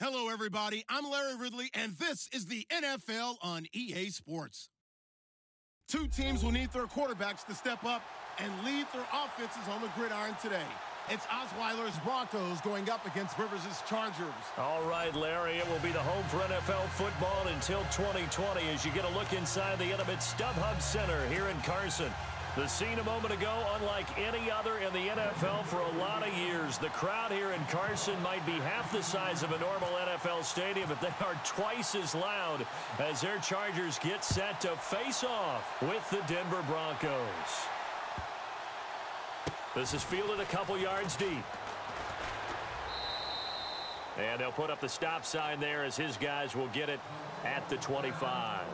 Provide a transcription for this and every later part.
Hello, everybody. I'm Larry Ridley, and this is the NFL on EA Sports. Two teams will need their quarterbacks to step up and lead their offenses on the gridiron today. It's Osweiler's Broncos going up against Rivers' Chargers. All right, Larry, it will be the home for NFL football until 2020 as you get a look inside the intimate StubHub Center here in Carson. The scene a moment ago, unlike any other in the NFL for a lot of years. The crowd here in Carson might be half the size of a normal NFL stadium, but they are twice as loud as their Chargers get set to face off with the Denver Broncos. This is fielded a couple yards deep. And they'll put up the stop sign there as his guys will get it at the 25.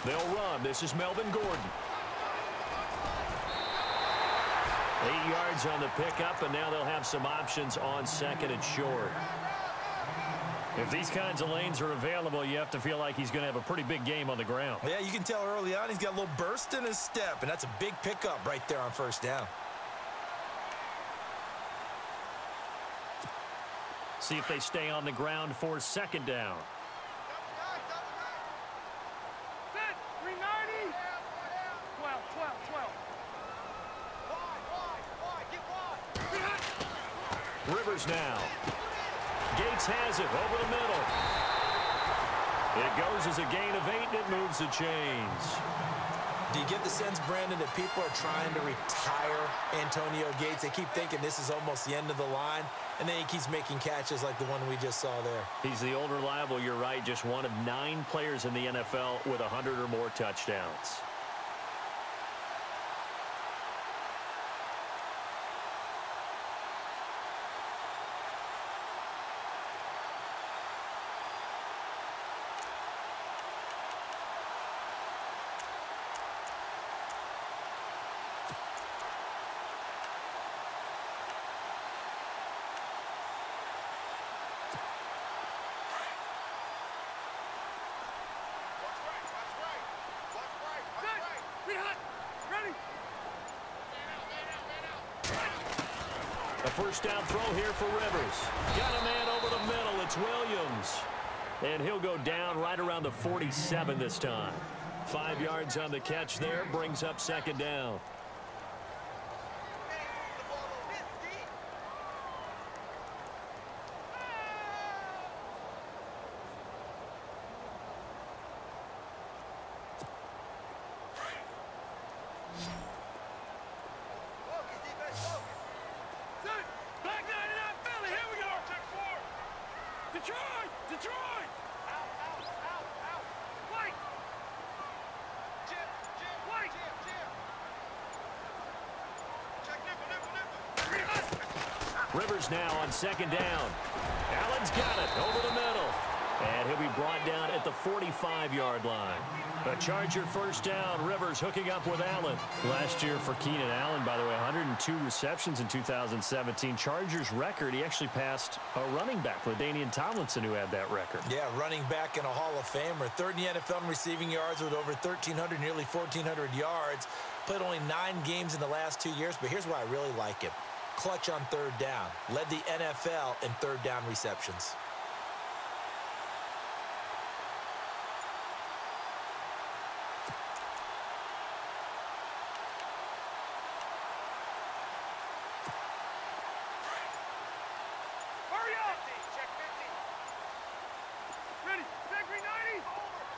They'll run. This is Melvin Gordon. 8 yards on the pickup, and now they'll have some options on second and short. If these kinds of lanes are available, you have to feel like he's going to have a pretty big game on the ground. Yeah, you can tell early on he's got a little burst in his step, and that's a big pickup right there on first down. See if they stay on the ground for second down. Rivers now. Gates has it over the middle. It goes as a gain of 8, and it moves the chains. Do you get the sense, Brandon, that people are trying to retire Antonio Gates? They keep thinking this is almost the end of the line, and then he keeps making catches like the one we just saw there. He's the old reliable, you're right, just one of 9 players in the NFL with 100 or more touchdowns. A first down throw here for Rivers. Got a man over the middle. It's Williams. And he'll go down right around the 47 this time. 5 yards on the catch there. Brings up second down. Rivers now on second down. Allen's got it over the middle. And he'll be brought down at the 45-yard line. A Charger first down. Rivers hooking up with Allen. Last year for Keenan Allen, by the way, 102 receptions in 2017. Chargers record, he actually passed a running back, LaDainian Tomlinson, who had that record. Yeah, running back and a Hall of Famer. Third in the NFL in receiving yards with over 1,300, nearly 1,400 yards. Played only 9 games in the last 2 years, but here's why I really like him. Clutch on third down. Led the NFL in third down receptions.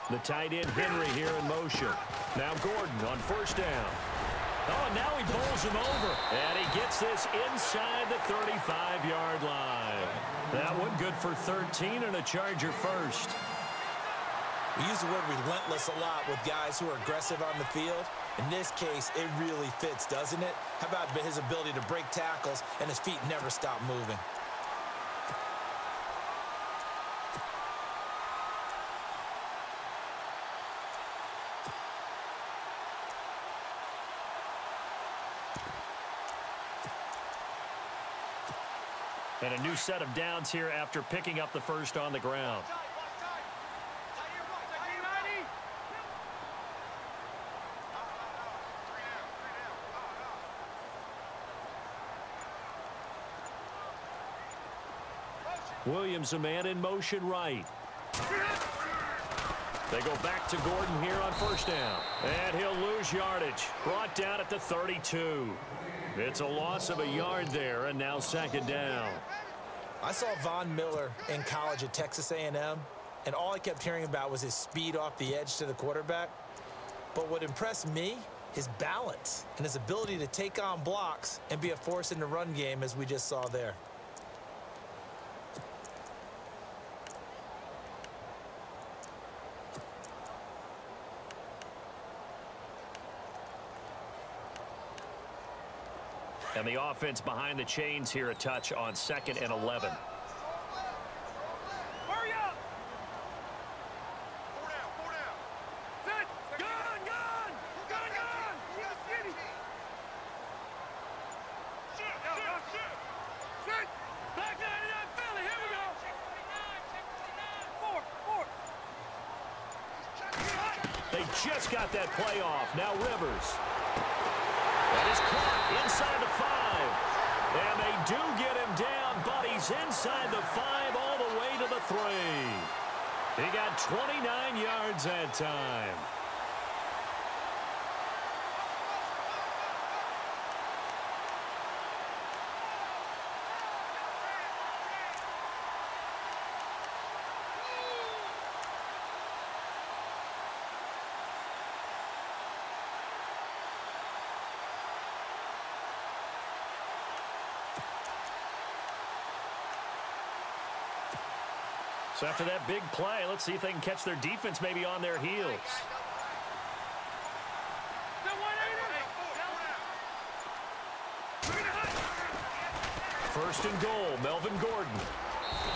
The tight end Henry here in motion. Now Gordon on first down. Oh, and now he bowls him over. And he gets this inside the 35-yard line. That one good for 13 and a Charger first. We use the word relentless a lot with guys who are aggressive on the field. In this case, it really fits, doesn't it? How about his ability to break tackles and his feet never stop moving? And a new set of downs here after picking up the first on the ground. Williams, a man in motion right. They go back to Gordon here on first down. And he'll lose yardage. Brought down at the 32. It's a loss of a yard there, and now second down. I saw Von Miller in college at Texas A&M, and all I kept hearing about was his speed off the edge to the quarterback. But what impressed me, his balance and his ability to take on blocks and be a force in the run game, as we just saw there. And the offense behind the chains here, a touch on 2nd and 11. Hurry up! 4 down, 4 down. Set! Gun! Gun! Gun! Gun! Shoot! Set! Back 99 Philly, here we go! 4! They just got that play off. Now Rivers. That is caught inside the 5. And they do get him down, but he's inside the 5 all the way to the 3. He got 29 yards that time. So after that big play, let's see if they can catch their defense maybe on their heels. First and goal, Melvin Gordon.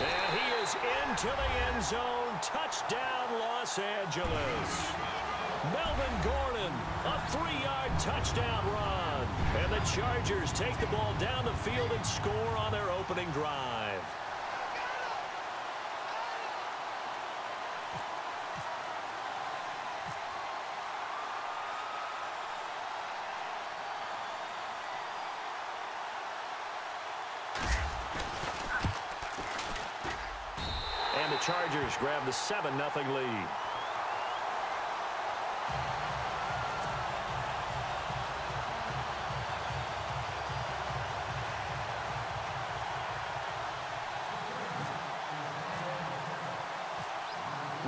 And he is into the end zone. Touchdown, Los Angeles. Melvin Gordon, a 3-yard touchdown run. And the Chargers take the ball down the field and score on their opening drive. The Chargers grab the 7-0 lead.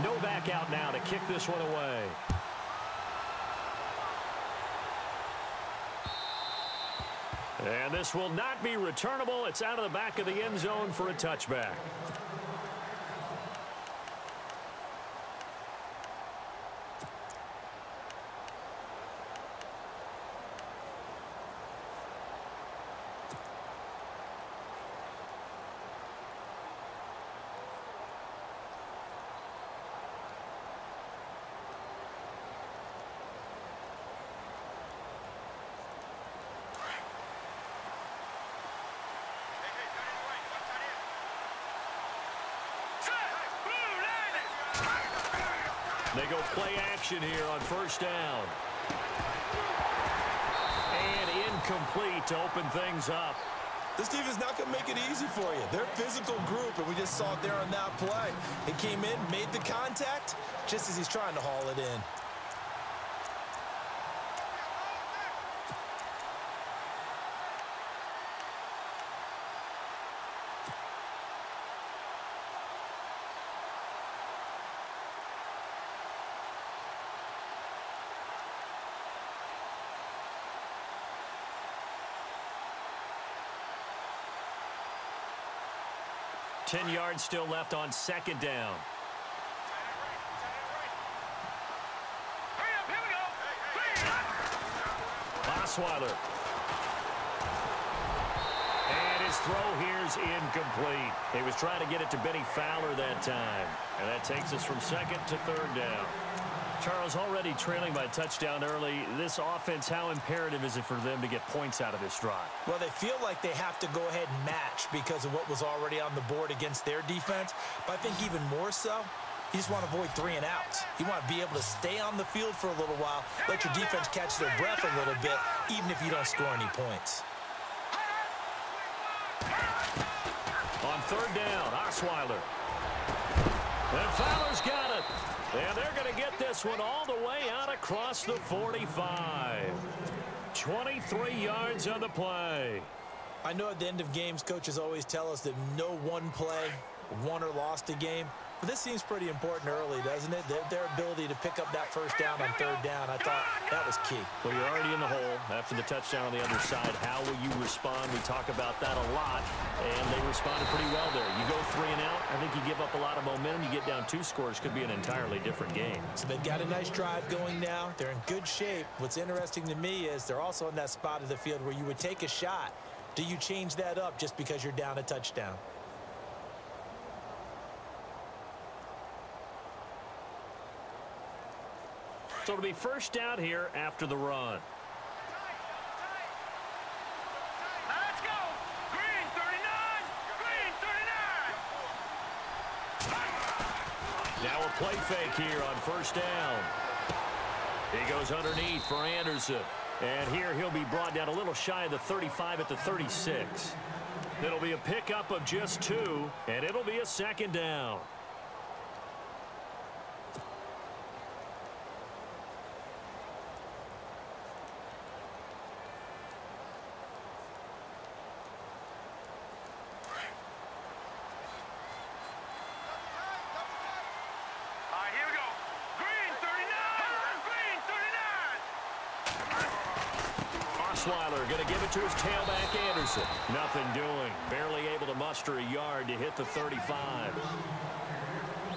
Novak out now to kick this one away. And this will not be returnable. It's out of the back of the end zone for a touchback. They go play action here on first down. And incomplete to open things up. This defense not going to make it easy for you. They're a physical group, and we just saw it there on that play. He came in, made the contact, just as he's trying to haul it in. Ten yards still left on second down. Osweiler. And his throw here is incomplete. He was trying to get it to Benny Fowler that time. And that takes us from second to third down. Charles, already trailing by a touchdown early. This offense, how imperative is it for them to get points out of this drive? Well, they feel like they have to go ahead and match because of what was already on the board against their defense. But I think even more so, you just want to avoid 3 and outs. You want to be able to stay on the field for a little while, let your defense catch their breath a little bit, even if you don't score any points. On third down, Osweiler. And Fowler's got it. And they're going to get this one all the way out across the 45. 23 yards on the play. I know at the end of games, coaches always tell us that no one play won or lost a game. But this seems pretty important early, doesn't it? Their ability to pick up that first down on third down, I thought that was key. Well, you're already in the hole after the touchdown on the other side. How will you respond? We talk about that a lot, and they responded pretty well there. You go 3 and out, I think you give up a lot of momentum. You get down 2 scores, could be an entirely different game. So they've got a nice drive going now. They're in good shape. What's interesting to me is they're also in that spot of the field where you would take a shot. Do you change that up just because you're down a touchdown? So it'll be first down here after the run. Let's go. Green 39. Green 39. Now a play fake here on first down. He goes underneath for Anderson. And here he'll be brought down a little shy of the 35 at the 36. It'll be a pickup of just 2, and it'll be a second down. Osweiler going to give it to his tailback, Anderson. Nothing doing. Barely able to muster a yard to hit the 35.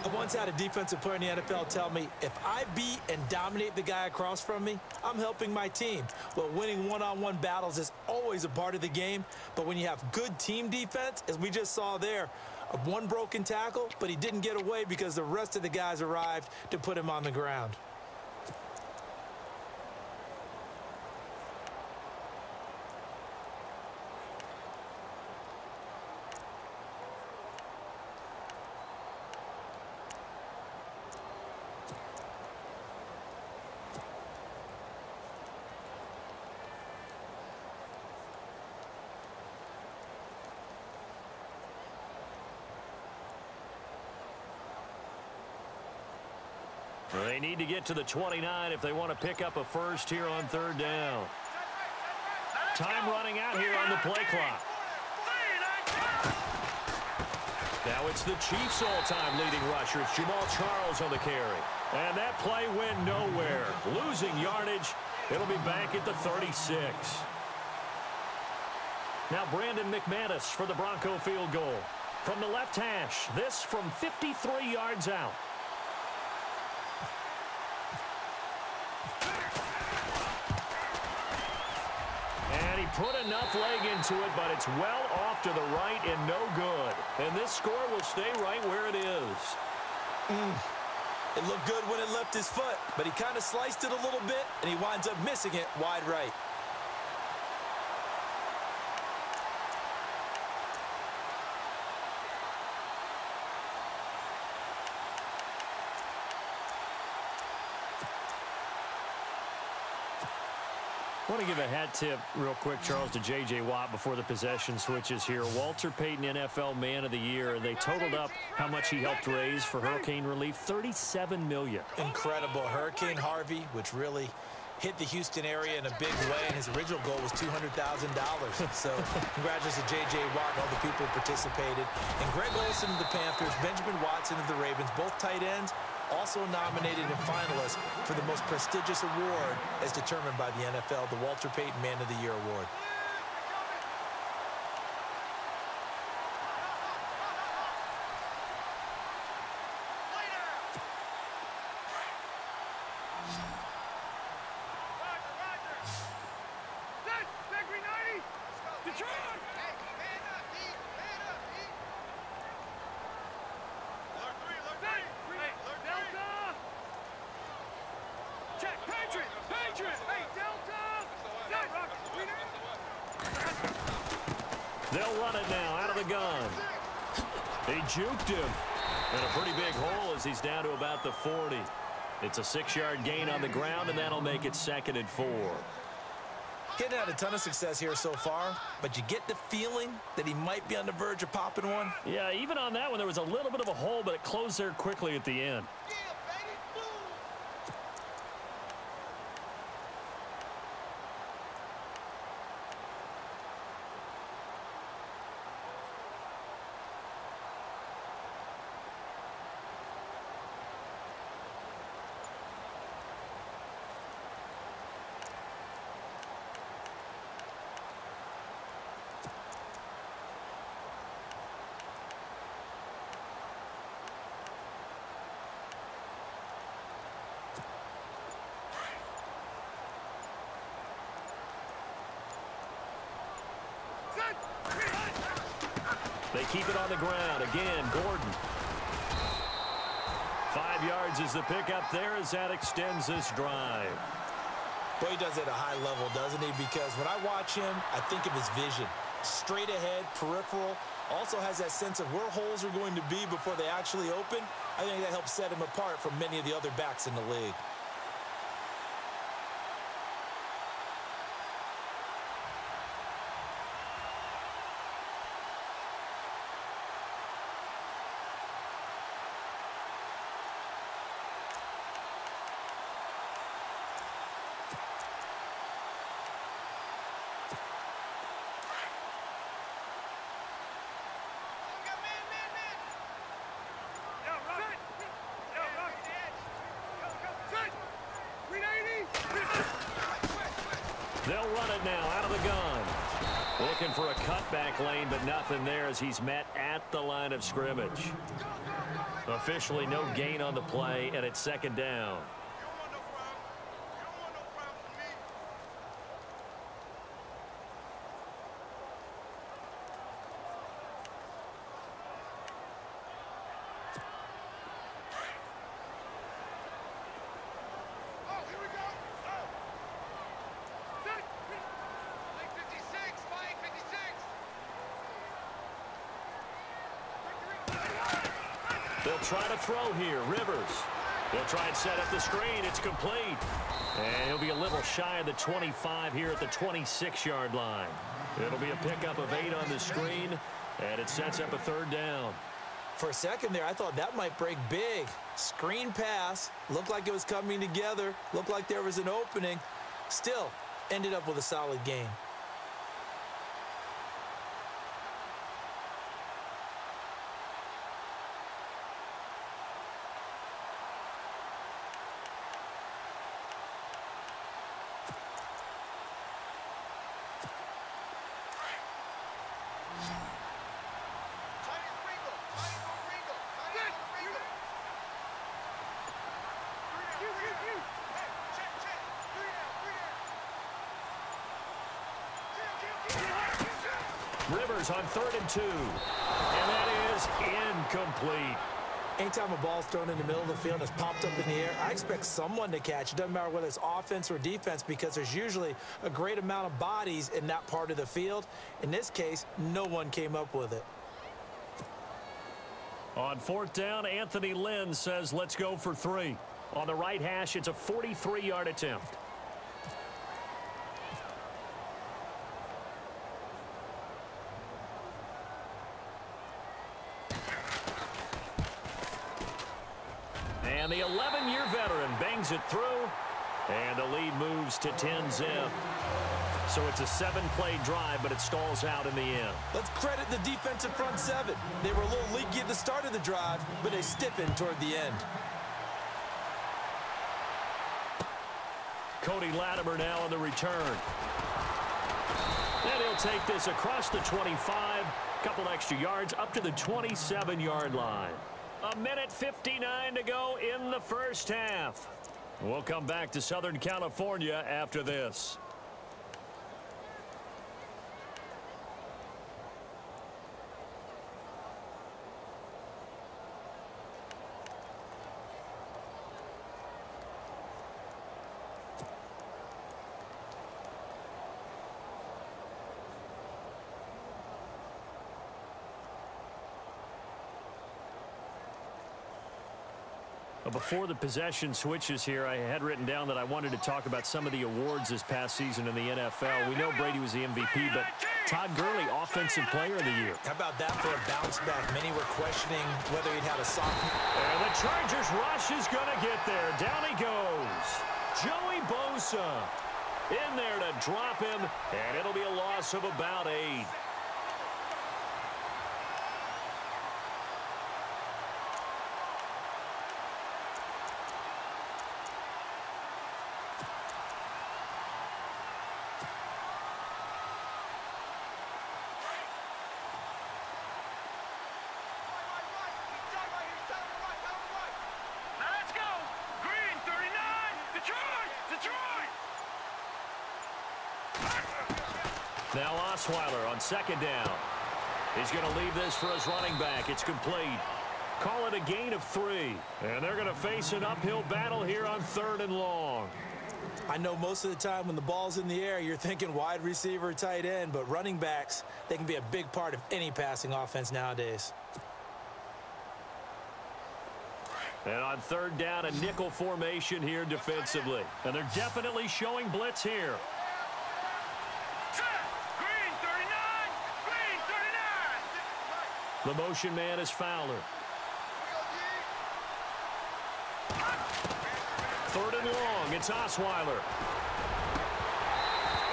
I once had a defensive player in the NFL tell me, if I beat and dominate the guy across from me, I'm helping my team. Well, winning one-on-one battles is always a part of the game, but when you have good team defense, as we just saw there, one broken tackle, but he didn't get away because the rest of the guys arrived to put him on the ground. They need to get to the 29 if they want to pick up a first here on third down. Time running out here on the play clock. Now it's the Chiefs' all-time leading rusher. It's Jamal Charles on the carry. And that play went nowhere. Losing yardage. It'll be back at the 36. Now Brandon McManus for the Bronco field goal. From the left hash, this from 53 yards out. And he put enough leg into it, but it's well off to the right and no good. And this score will stay right where it is. It looked good when it left his foot, but he kind of sliced it a little bit, and he winds up missing it wide right. I want to give a hat tip real quick, Charles, to J.J. Watt before the possession switches here. Walter Payton, NFL Man of the Year. They totaled up how much he helped raise for hurricane relief, $37 million. Incredible. Hurricane Harvey, which really hit the Houston area in a big way, and his original goal was $200,000. So congratulations to J.J. Watt and all the people who participated. And Greg Olsen of the Panthers, Benjamin Watson of the Ravens, both tight ends, also nominated and finalists for the most prestigious award as determined by the NFL, the Walter Payton Man of the Year Award. Detroit! Hey, man up, D. Man up, D. Alert 3, alert 3. Hey, Delta! Check, Patriot! Patriot! Hey, Delta! Set, Rock, reader! They'll run it now out of the gun. He juked him. And a pretty big hole as he's down to about the 40. It's a 6-yard gain on the ground, and that'll make it 2nd and 4. Getting had a ton of success here so far, but you get the feeling that he might be on the verge of popping one. Yeah, even on that one, there was a little bit of a hole, but it closed there quickly at the end. Yeah, baby, boom. They keep it on the ground. Again, Gordon. 5 yards is the pickup there as that extends this drive. Boy, he does it at a high level, doesn't he? Because when I watch him, I think of his vision. Straight ahead, peripheral. Also has that sense of where holes are going to be before they actually open. I think that helps set him apart from many of the other backs in the league. They'll run it now out of the gun. Looking for a cutback lane, but nothing there as he's met at the line of scrimmage. Officially no gain on the play, and it's 2nd down. They'll try to throw here. Rivers. He'll try and set up the screen. It's complete. And he'll be a little shy of the 25 here at the 26-yard line. It'll be a pickup of 8 on the screen, and it sets up a 3rd down. For a second there, I thought that might break big. Screen pass. Looked like it was coming together. Looked like there was an opening. Still, ended up with a solid gain. Rivers on 3rd and 2. And that is incomplete. Anytime a ball's thrown in the middle of the field and it's popped up in the air, I expect someone to catch. It doesn't matter whether it's offense or defense because there's usually a great amount of bodies in that part of the field. In this case, no one came up with it. On 4th down, Anthony Lynn says, let's go for 3. On the right hash, it's a 43-yard attempt. And the 11-year veteran bangs it through, and the lead moves to 10-zip. So it's a 7-play drive, but it stalls out in the end. Let's credit the defensive front 7. They were a little leaky at the start of the drive, but they stiffened toward the end. Cody Latimer now on the return. And he'll take this across the 25, couple extra yards up to the 27-yard line. 1:59 to go in the first half. We'll come back to Southern California after this. Before the possession switches here, I had written down that I wanted to talk about some of the awards this past season in the NFL. We know Brady was the MVP, but Todd Gurley, Offensive Player of the Year. How about that for a bounce back? Many were questioning whether he'd had a sophomore. And the Chargers rush is going to get there. Down he goes. Joey Bosa in there to drop him, and it'll be a loss of about 8. Now Osweiler on 2nd down. He's going to leave this for his running back. It's complete. Call it a gain of 3. And they're going to face an uphill battle here on 3rd and long. I know most of the time when the ball's in the air, you're thinking wide receiver, tight end, but running backs, they can be a big part of any passing offense nowadays. And on 3rd down, a nickel formation here defensively. And they're definitely showing blitz here. The motion man is Fowler. 3rd and long. It's Osweiler.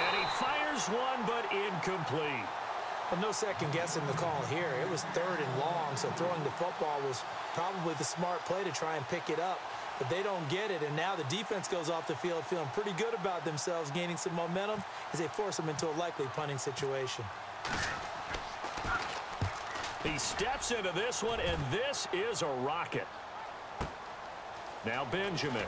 And he fires one, but incomplete. Well, no second guessing the call here. It was 3rd and long, so throwing the football was probably the smart play to try and pick it up. But they don't get it, and now the defense goes off the field feeling pretty good about themselves, gaining some momentum as they force them into a likely punting situation. He steps into this one, and this is a rocket. Now Benjamin.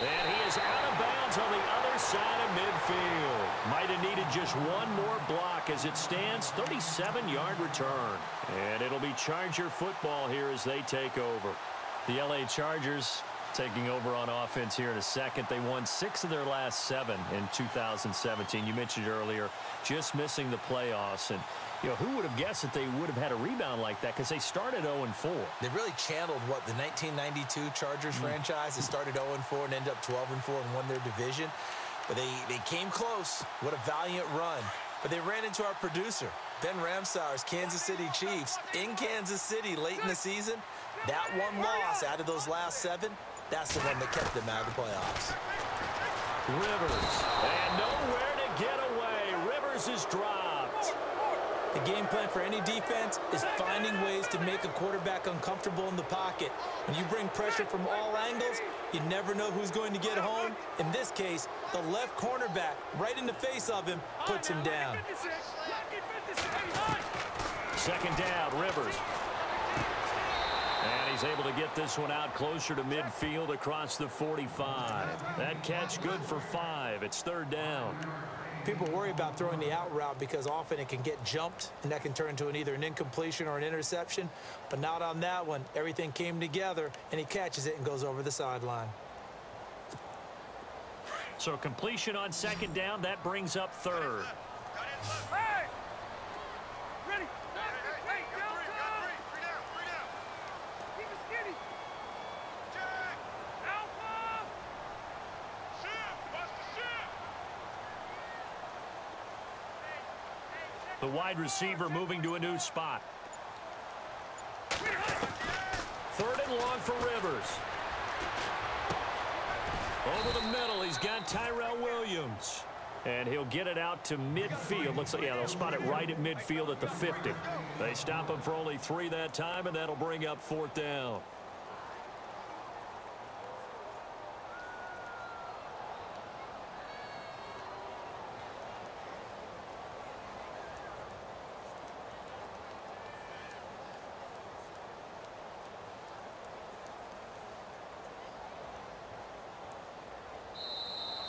And he is out of bounds on the other side of midfield. Might have needed just one more block as it stands. 37-yard return. And it'll be Charger football here as they take over. The L.A. Chargers taking over on offense here in a second. They won 6 of their last 7 in 2017. You mentioned earlier, just missing the playoffs. And, you know, who would have guessed that they would have had a rebound like that because they started 0-4. They really channeled what the 1992 Chargers franchise. They started 0-4 and ended up 12-4 and won their division. But they came close. What a valiant run. But they ran into our producer, Ben Ramsauer's Kansas City Chiefs in Kansas City late in the season. That one loss out of those last 7, that's the one that kept them out of the playoffs. Rivers, and nowhere to get away. Rivers is dropped. The game plan for any defense is finding ways to make a quarterback uncomfortable in the pocket. When you bring pressure from all angles, you never know who's going to get home. In this case, the left cornerback, right in the face of him, puts him down. 2nd down, Rivers. And he's able to get this one out closer to midfield across the 45. That catch good for 5. It's 3rd down. People worry about throwing the out route because often it can get jumped, and that can turn into either an incompletion or an interception. But not on that one. Everything came together, and he catches it and goes over the sideline. So completion on 2nd down. That brings up 3rd. Hey! Ready? Hey, go, go! 3 down. Keep it skinny. Jack! Alpha! Shift! Watch the shift! The wide receiver moving to a new spot. 3rd and long for Rivers. Over the middle, he's got Tyrell Williams. And he'll get it out to midfield. Looks like, yeah, they'll spot it right at midfield at the 50. They stop him for only 3 that time, and that'll bring up 4th down.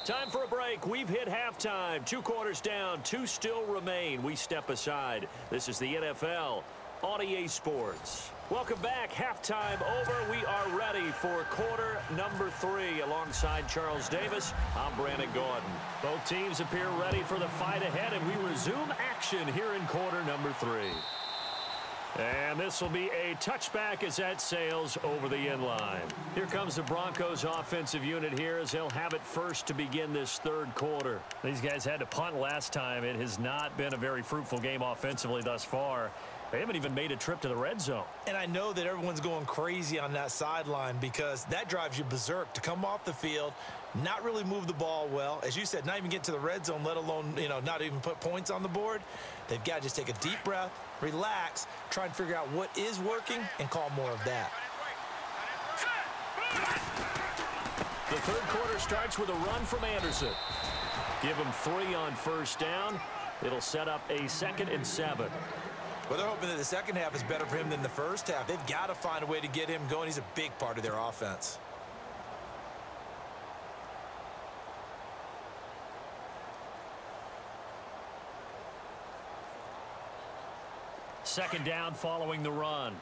Time for a break. We've hit halftime. 2 quarters down. 2 still remain. We step aside. This is the NFL on EA Sports. Welcome back. Halftime over. We are ready for quarter number 3. Alongside Charles Davis, I'm Brandon Gordon. Both teams appear ready for the fight ahead, and we resume action here in quarter number 3. And this will be a touchback as that sails over the end line. Here comes the Broncos offensive unit here as they'll have it first to begin this third quarter. These guys had to punt last time. It has not been a very fruitful game offensively thus far. They haven't even made a trip to the red zone. And I know that everyone's going crazy on that sideline because that drives you berserk to come off the field, not really move the ball well. As you said, not even get to the red zone, let alone, not even put points on the board. They've got to just take a deep breath, relax, try and figure out what is working, and call more of that. The third quarter starts with a run from Anderson. Give him 3 on first down. It'll set up a 2nd and 7. Well, they're hoping that the second half is better for him than the first half. They've got to find a way to get him going. He's a big part of their offense. Second down following the run.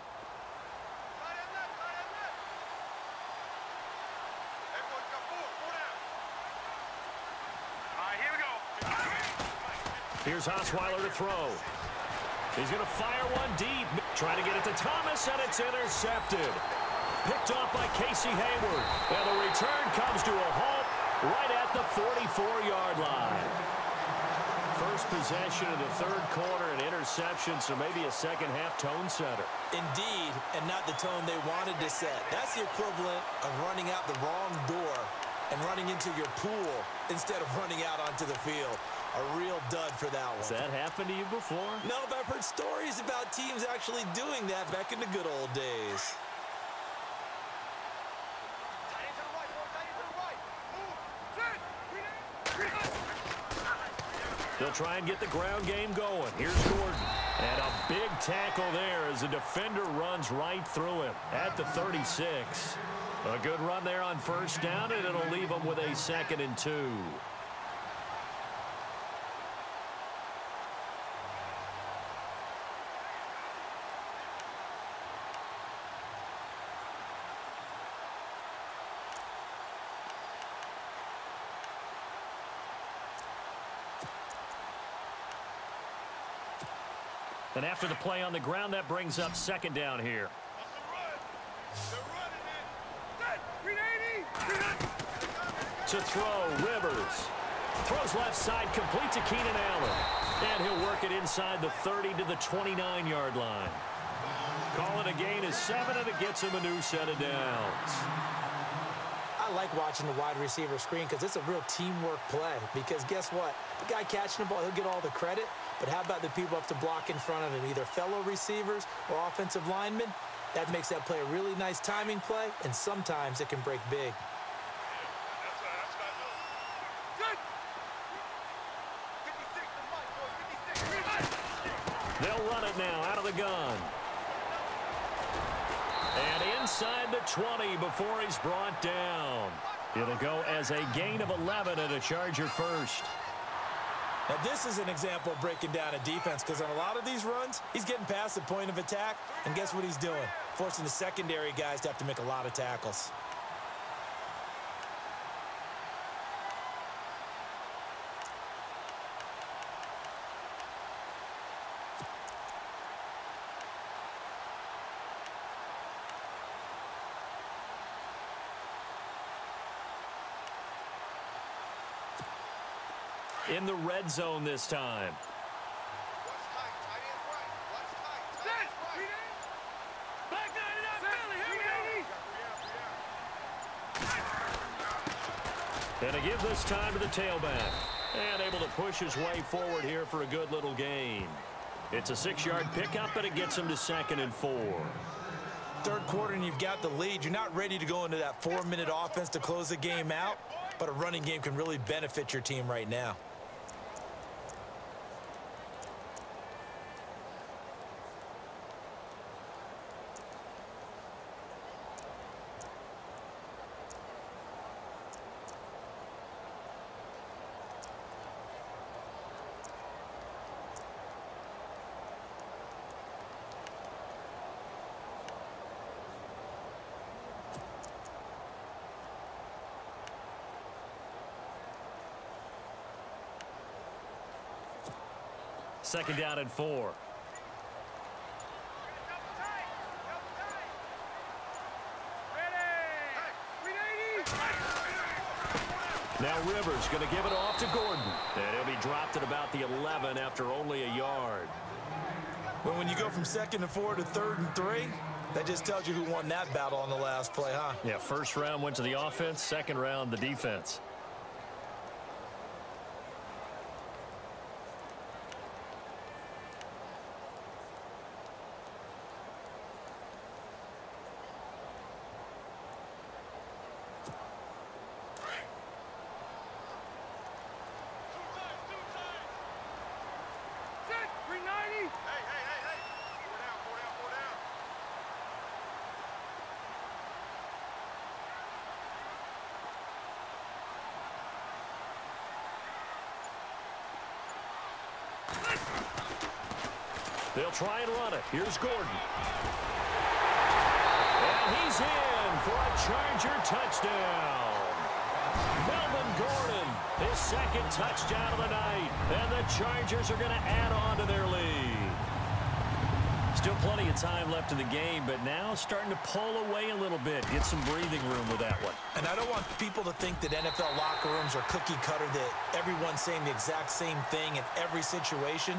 Here's Osweiler to throw. He's going to fire one deep. Trying to get it to Thomas, and it's intercepted. Picked off by Casey Hayward. And the return comes to a halt right at the 44-yard line. First possession of the third quarter, an interception, so maybe a second-half tone setter. Indeed, and not the tone they wanted to set. That's the equivalent of running out the wrong door and running into your pool instead of running out onto the field. A real dud for that one. Has that happened to you before? No, but I've heard stories about teams actually doing that back in the good old days. They'll try and get the ground game going. Here's Gordon. And a big tackle there as the defender runs right through him at the 36. A good run there on first down, and it'll leave them with a 2nd and 2. And after the play on the ground, that brings up second down here. To throw, Rivers. Throws left side, complete to Keenan Allen. And he'll work it inside the 30 to the 29-yard line. Call it a gain of 7, and it gets him a new set of downs. I like watching the wide receiver screen because it's a real teamwork play. Because guess what? The guy catching the ball, he'll get all the credit. But how about the people up to block in front of him, either fellow receivers or offensive linemen? That makes that play a really nice timing play, and sometimes it can break big. They'll run it now out of the gun. And inside the 20 before he's brought down. It'll go as a gain of 11 and a Charger first. Now, this is an example of breaking down a defense because on a lot of these runs, he's getting past the point of attack, and guess what he's doing? Forcing the secondary guys to have to make a lot of tackles. In the red zone this time. And a give this time to the tailback. And able to push his way forward here for a good little gain. It's a 6-yard pickup, but it gets him to 2nd and 4. Third quarter and you've got the lead. You're not ready to go into that 4-minute offense to close the game out, but a running game can really benefit your team right now. second down and 4. Now Rivers going to give it off to Gordon. And he'll be dropped at about the 11 after only a yard. But when you go from 2nd and 4 to 3rd and 3, that just tells you who won that battle on the last play, huh? Yeah, first round went to the offense, second round the defense. They'll try and run it. Here's Gordon. And he's in for a Charger touchdown. Melvin Gordon, his second touchdown of the night. And the Chargers are going to add on to their lead. Still plenty of time left in the game, but now starting to pull away a little bit. Get some breathing room with that one. And I don't want people to think that NFL locker rooms are cookie cutter, that everyone's saying the exact same thing in every situation.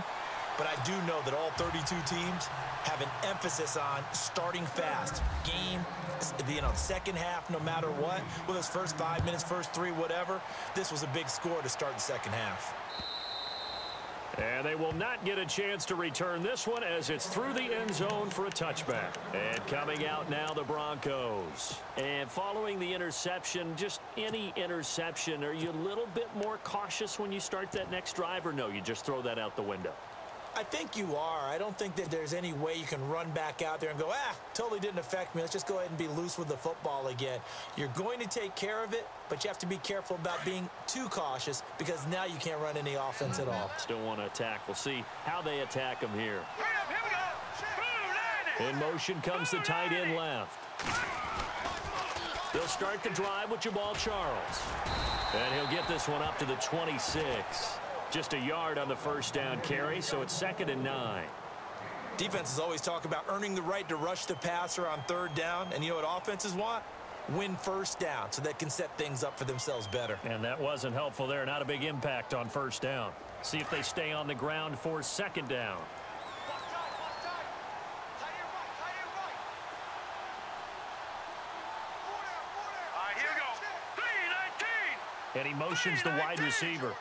But I do know that all 32 teams have an emphasis on starting fast. Game, second half, no matter what. Whether it's first 5 minutes, first 3, whatever. This was a big score to start the second half. And they will not get a chance to return this one as it's through the end zone for a touchback. And coming out now, the Broncos. And following the interception, just any interception, are you a little bit more cautious when you start that next drive, or no, you just throw that out the window? I think you are. I don't think that there's any way you can run back out there and go, totally didn't affect me. Let's just go ahead and be loose with the football again. You're going to take care of it, but you have to be careful about being too cautious because now you can't run any offense at all. Still want to attack. We'll see how they attack him here. In motion comes the tight end left. They'll start the drive with Jamaal Charles. And he'll get this one up to the 26. Just a yard on the first down carry, so it's 2nd and 9. Defenses always talk about earning the right to rush the passer on 3rd down, and you know what offenses want? Win first down so they can set things up for themselves better. And that wasn't helpful there. Not a big impact on first down. See if they stay on the ground for 2nd down. Here we go. 3-19. And he motions the wide receiver.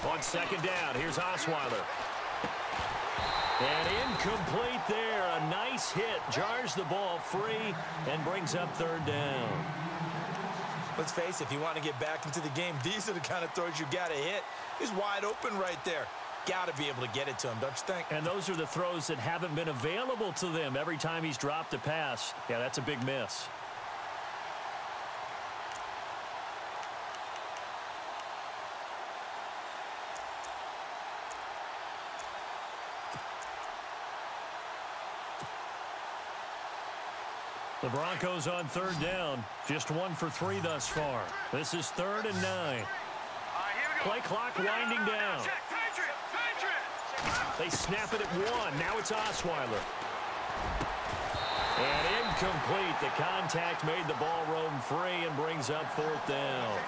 On 2nd down, here's Osweiler. And incomplete there. A nice hit. Jars the ball free and brings up 3rd down. Let's face it, if you want to get back into the game, these are the kind of throws you got to hit. He's wide open right there. Got to be able to get it to him, don't you think? And those are the throws that haven't been available to them every time he's dropped a pass. Yeah, that's a big miss. The Broncos on 3rd down. Just 1 for 3 thus far. This is 3rd and 9. Play clock winding down. They snap it at 1. Now it's Osweiler. And incomplete. The contact made the ball roam free and brings up 4th down.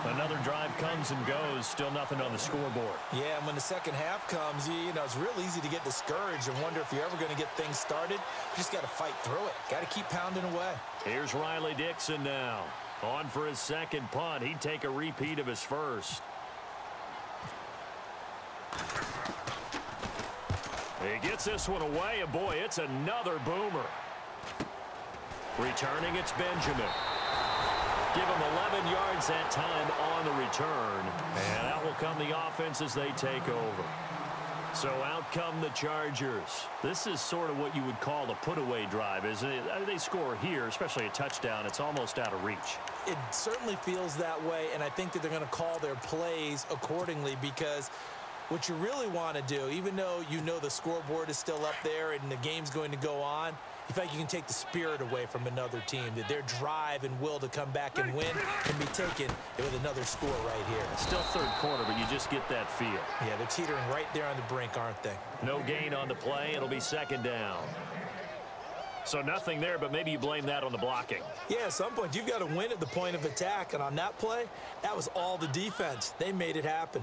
Another drive comes and goes. Still nothing on the scoreboard. Yeah, and when the second half comes, you know, it's real easy to get discouraged and wonder if you're ever going to get things started. You just got to fight through it. Got to keep pounding away. Here's Riley Dixon now. On for his second punt. He'd take a repeat of his first. He gets this one away, and boy, it's another boomer. Returning, it's Benjamin. Give him 11 yards that time on the return. And out will come the offense as they take over. So out come the Chargers. This is sort of what you would call a put-away drive, isn't it? They score here, especially a touchdown. It's almost out of reach. It certainly feels that way, and I think that they're going to call their plays accordingly because what you really want to do, even though you know the scoreboard is still up there and the game's going to go on, You feel like you can take the spirit away from another team, that their drive and will to come back and win can be taken with another score right here. Still third quarter, but you just get that feel. Yeah, they're teetering right there on the brink, aren't they? No gain on the play. It'll be second down. So nothing there, but maybe you blame that on the blocking. Yeah, at some point, you've got to win at the point of attack. And on that play, that was all the defense. They made it happen.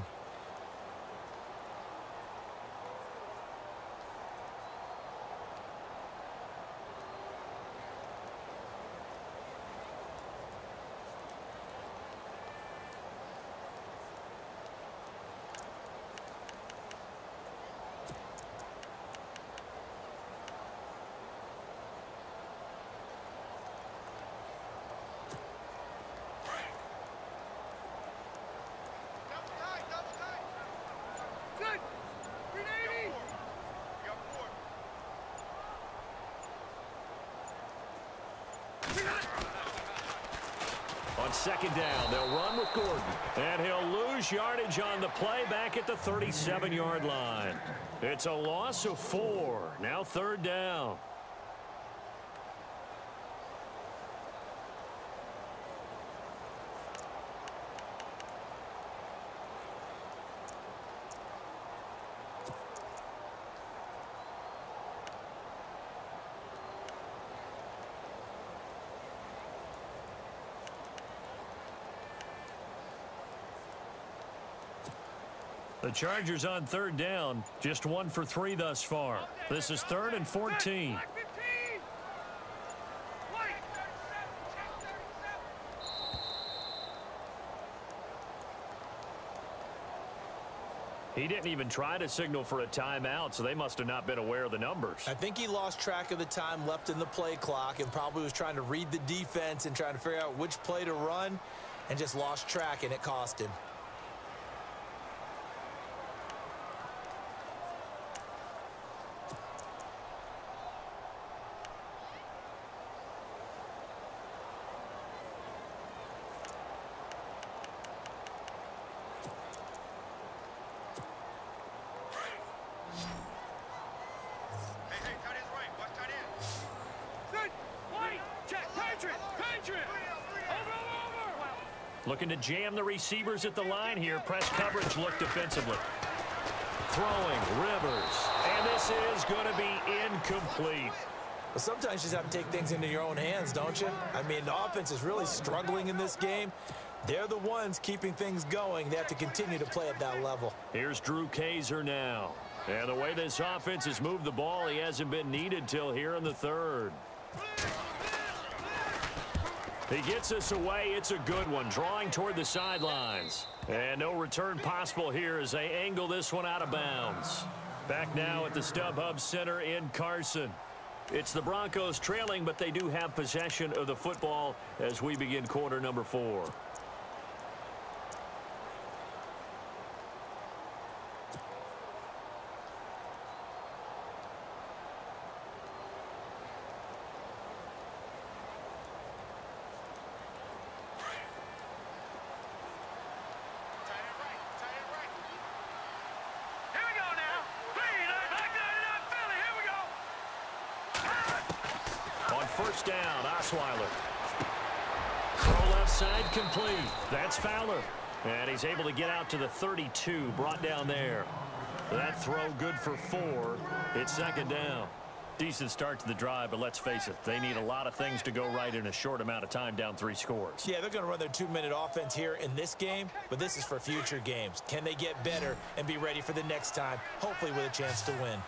Good. 380. You got 4. On second down, they'll run with Gordon. And he'll lose yardage on the play back at the 37-yard line. It's a loss of 4. Now third down. The Chargers on third down, just 1 for 3 thus far. This is 3rd and 14. Back 15. White. He didn't even try to signal for a timeout, so they must have not been aware of the numbers. I think he lost track of the time left in the play clock and probably was trying to read the defense and trying to figure out which play to run and just lost track, and it cost him. Hey, tight end's right. Watch tight end. Good. White. Check. Patriot. Patriot. Over. Looking to jam the receivers at the line here. Press coverage look defensively. Throwing, Rivers. And this is going to be incomplete. But sometimes you just have to take things into your own hands, don't you? I mean, the offense is really struggling in this game. They're the ones keeping things going. They have to continue to play at that level. Here's Drew Kaiser now. And the way this offense has moved the ball, he hasn't been needed till here in the third. He gets us away. It's a good one, drawing toward the sidelines. And no return possible here as they angle this one out of bounds. Back now at the StubHub Center in Carson. It's the Broncos trailing, but they do have possession of the football as we begin quarter number 4. Here we go now. Back there, Philly. Here we go. On first down, Osweiler. Throw left side complete. That's Fowler. And he's able to get out to the 32, brought down there. That throw good for 4. It's second down. Decent start to the drive, but let's face it, they need a lot of things to go right in a short amount of time, down 3 scores. Yeah, they're going to run their 2-minute offense here in this game, but this is for future games. Can they get better and be ready for the next time, hopefully with a chance to win?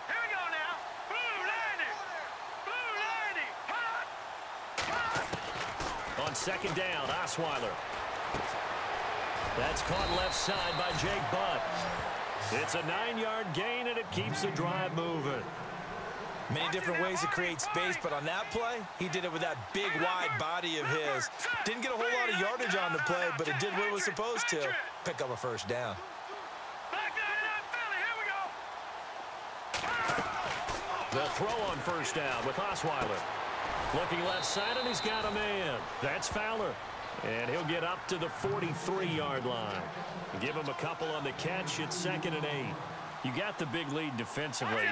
Here we go now. Blue landing. Blue landing. Hot. On second down, Osweiler. That's caught left side by Jake Butt. It's a 9-yard gain, and it keeps the drive moving. Many different ways to create space, but on that play, he did it with that big, wide body of his. Didn't get a whole lot of yardage on the play, but it did what it was supposed to. Pick up a first down. Back there, Philly. Here we go. The throw on first down with Osweiler. Looking left side, and he's got a man. That's Fowler. And he'll get up to the 43-yard line. Give him a couple on the catch. It's 2nd and 8. You got the big lead defensively.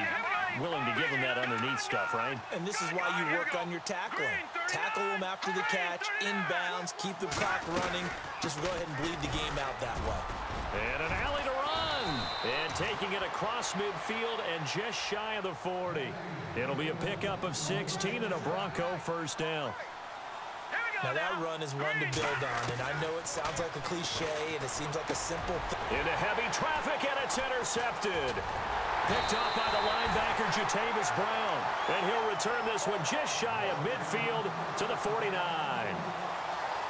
willing to give them that underneath stuff, right? And this is why you work on your tackling. Tackle them after the catch, inbounds, keep the clock running. Just go ahead and bleed the game out that way. And an alley to run. And taking it across midfield and just shy of the 40. It'll be a pickup of 16 and a Bronco first down. Now that run is one to build on, and I know it sounds like a cliche, and it seems like a simple thing. Into heavy traffic, and it's intercepted. Picked up by the linebacker, Jatavis Brown. And he'll return this one just shy of midfield to the 49.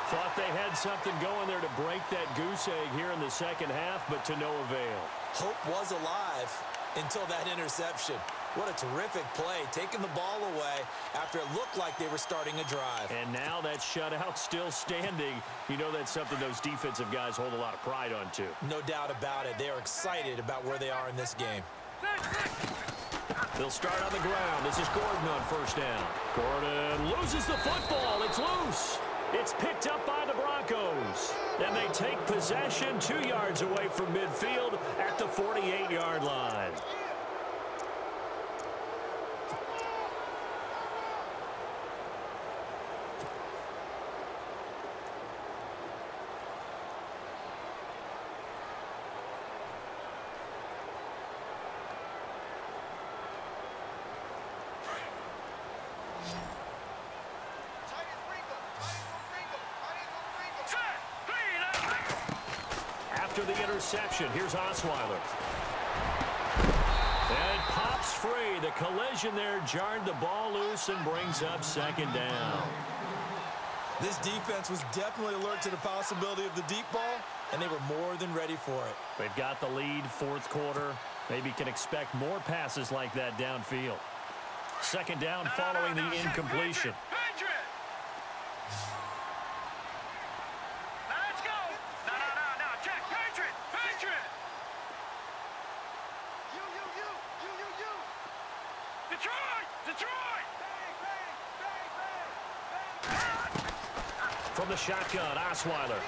Thought they had something going there to break that goose egg here in the second half, but to no avail. Hope was alive until that interception. What a terrific play, taking the ball away after it looked like they were starting a drive. And now that shutout still standing. You know that's something those defensive guys hold a lot of pride on, too. No doubt about it. They are excited about where they are in this game. They'll start on the ground. This is Gordon on first down. Gordon loses the football. It's loose. It's picked up by the Broncos. And they take possession 2 yards away from midfield at the 48-yard line. After the interception, here's Osweiler. And pops free. The collision there jarred the ball loose and brings up second down. This defense was definitely alert to the possibility of the deep ball, and they were more than ready for it. They've got the lead, fourth quarter. Maybe can expect more passes like that downfield. Second down following the incompletion. From the shotgun, Osweiler.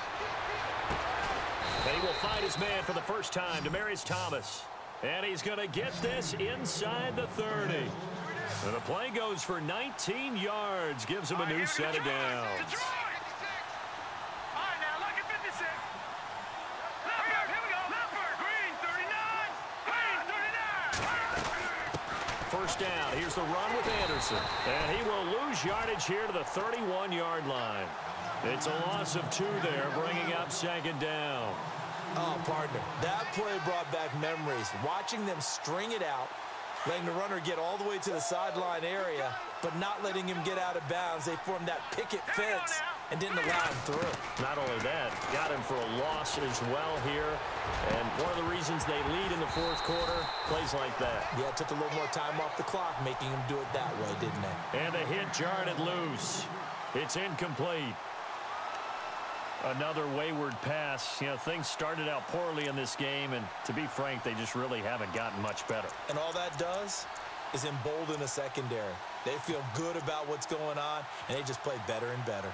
And he will find his man for the first time, Demaryius Thomas. And he's going to get this inside the 30. And the play goes for 19 yards, gives him a new set of downs. First down. Here's the run with Anderson. And he will lose yardage here to the 31-yard line. It's a loss of 2 there, bringing up second down. Oh, partner, that play brought back memories. Watching them string it out, letting the runner get all the way to the sideline area, but not letting him get out of bounds. They formed that picket fence and didn't allow him through. Not only that, got him for a loss as well here. And one of the reasons they lead in the fourth quarter, plays like that. Yeah, it took a little more time off the clock, making him do it that way, didn't it? And the hit jarred it loose. It's incomplete. Another wayward pass. You know, things started out poorly in this game, and to be frank, they just really haven't gotten much better. And all that does is embolden the secondary. They feel good about what's going on, and they just play better and better.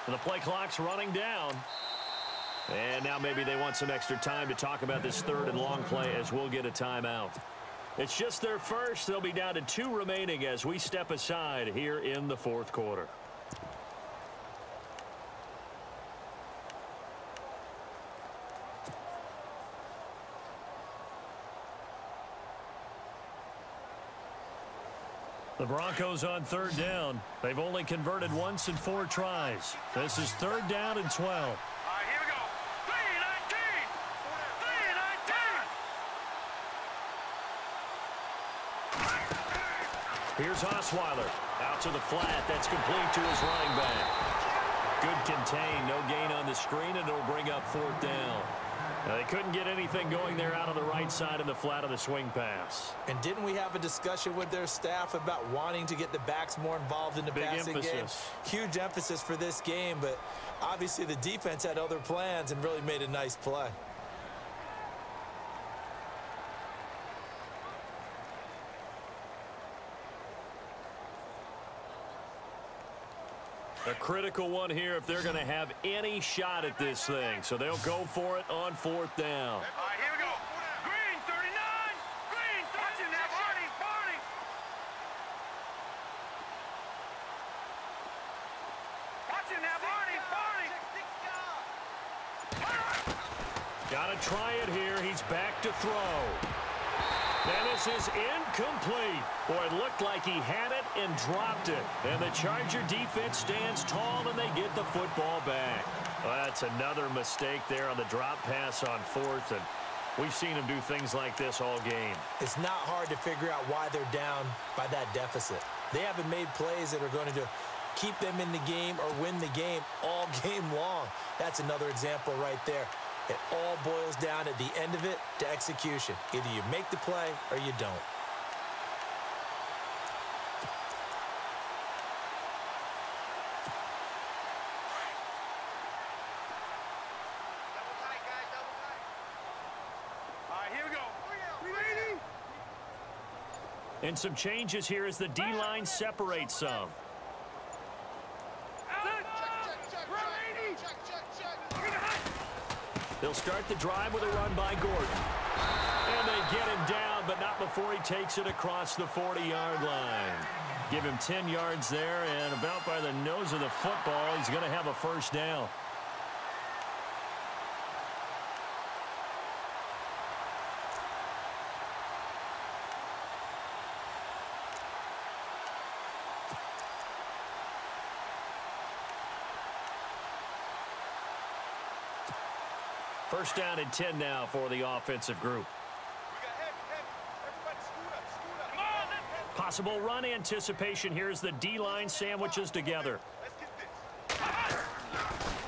The play clock's running down. And now maybe they want some extra time to talk about this third and long play as we'll get a timeout. It's just their first. They'll be down to 2 remaining as we step aside here in the fourth quarter. The Broncos on third down. They've only converted once in 4 tries. This is third down and 12. All right, here we go. 3-19. Here's Osweiler. Out to the flat. That's complete to his running back. Good contain. No gain on the screen, and it'll bring up fourth down. Now, they couldn't get anything going there out on the right side of the flat of the swing pass. And didn't we have a discussion with their staff about wanting to get the backs more involved in the passing game? Huge emphasis for this game, but obviously the defense had other plans and really made a nice play. A critical one here if they're going to have any shot at this thing. So they'll go for it on 4th down. All right, here we go. Green, 39. Green, 39. Watch it now, Barney, Barney. Watch it now, Barney, Barney. Got to try it here. He's back to throw. And this is incomplete. Boy, it looked like he had it and dropped it. And the Charger defense stands tall, and they get the football back. Well, that's another mistake there on the drop pass on 4th. And we've seen him do things like this all game. It's not hard to figure out why they're down by that deficit. They haven't made plays that are going to keep them in the game or win the game all game long. That's another example right there. It all boils down at the end of it to execution. Either you make the play or you don't. Double tight, guys, double tight. All right, here we go. 380. And some changes here as the D-line separates some. They'll start the drive with a run by Gordon. And they get him down, but not before he takes it across the 40-yard line. Give him 10 yards there, and about by the nose of the football, he's going to have a first down. First down and 10 now for the offensive group. We got heavy. Everybody scoot up, Come on, let's Possible run anticipation here as the D-line sandwiches together. Let's get this.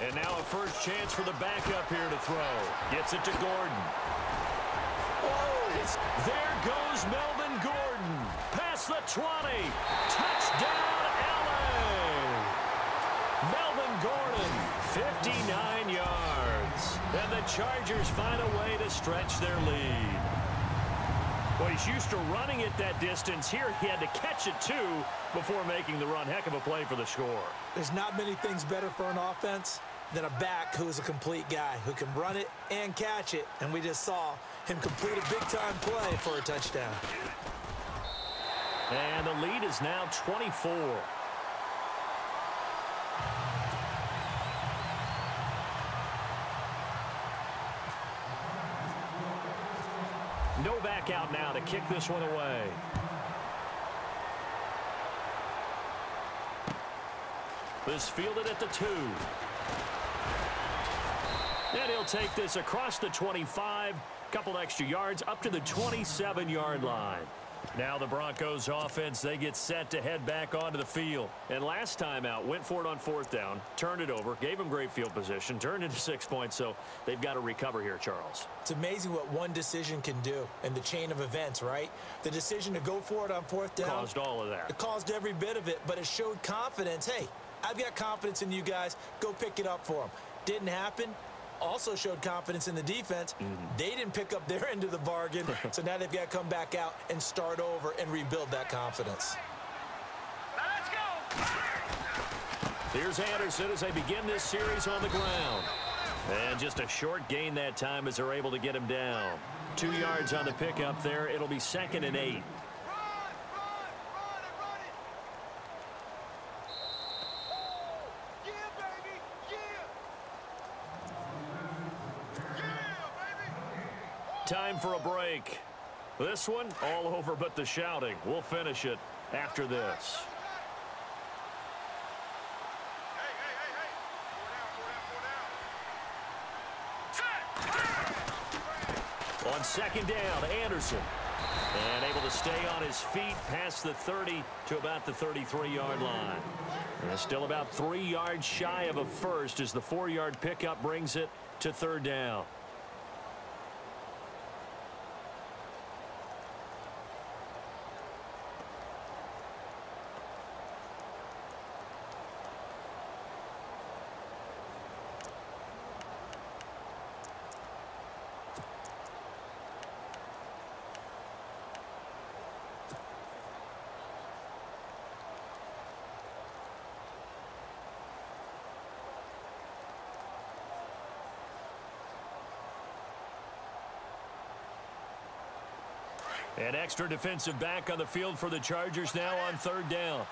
And now a first chance for the backup here to throw. Gets it to Gordon. There goes Melvin Gordon. Past the 20. Touchdown, LA. Melvin Gordon, 59 yards. And the Chargers find a way to stretch their lead. Well, he's used to running it that distance. Here he had to catch it, too, before making the run. Heck of a play for the score. There's not many things better for an offense than a back who is a complete guy who can run it and catch it. And we just saw him complete a big-time play for a touchdown. And the lead is now 24. Novak out now to kick this one away. This fielded at the 2. And he'll take this across the 25. Couple extra yards up to the 27-yard line. Now the Broncos offense, they get set to head back onto the field. And last time out, went for it on 4th down, turned it over, gave them great field position, turned into 6 points, so they've got to recover here, Charles. It's amazing what one decision can do in the chain of events, right? The decision to go for it on 4th down. Caused all of that. It caused every bit of it, but it showed confidence. Hey, I've got confidence in you guys. Go pick it up for them. Didn't happen. Also showed confidence in the defense. They didn't pick up their end of the bargain, so now they've got to come back out and start over and rebuild that confidence. Now let's go. Here's Anderson as they begin this series on the ground. And just a short gain that time as they're able to get him down. 2 yards on the pickup there. It'll be 2nd and 8. Time for a break. This one, all over but the shouting. We'll finish it after this. On 2nd down, Anderson. And able to stay on his feet past the 30 to about the 33-yard line. And still about 3 yards shy of a first as the 4-yard pickup brings it to 3rd down. An extra defensive back on the field for the Chargers now on third down.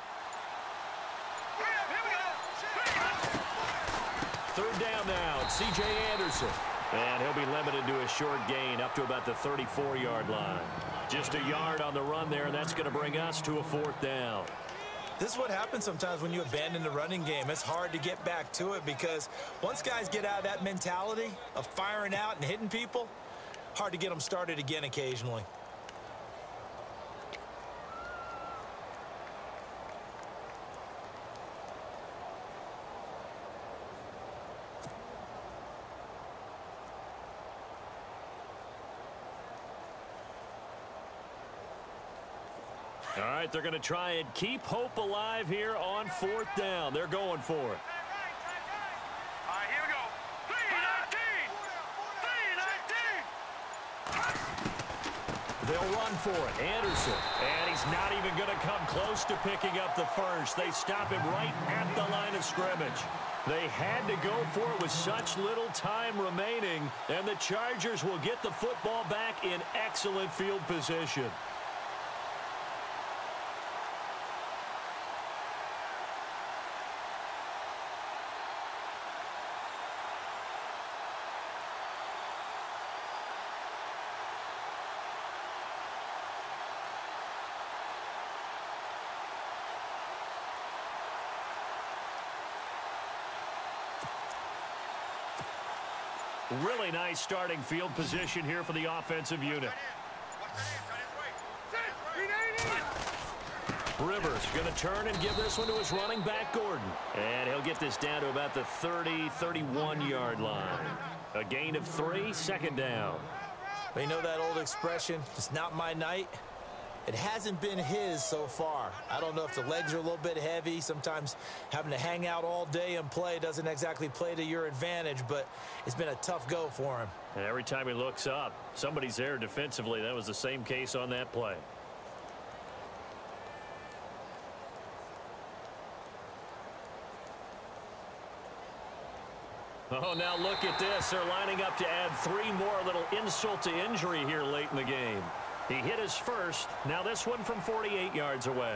Third down now, it's C.J. Anderson. And he'll be limited to a short gain up to about the 34-yard line. Just a yard on the run there, and that's going to bring us to a fourth down. This is what happens sometimes when you abandon the running game. It's hard to get back to it because once guys get out of that mentality of firing out and hitting people, hard to get them started again occasionally. All right, they're going to try and keep hope alive here on fourth down. They're going for it. All right, here we go. 3-19. They'll run for it. Anderson. And he's not even going to come close to picking up the first. They stop him right at the line of scrimmage. They had to go for it with such little time remaining, and the Chargers will get the football back in excellent field position. Really nice starting field position here for the offensive unit. Rivers going to turn and give this one to his running back, Gordon. And he'll get this down to about the 30, 31-yard line. A gain of 3, second down. You know that old expression, it's not my night? It hasn't been his so far. I don't know if the legs are a little bit heavy. Sometimes having to hang out all day and play doesn't exactly play to your advantage, but it's been a tough go for him. And every time he looks up, somebody's there defensively. That was the same case on that play. Oh, now look at this. They're lining up to add 3 more, a little insult to injury here late in the game. He hit his first. Now this one from 48 yards away.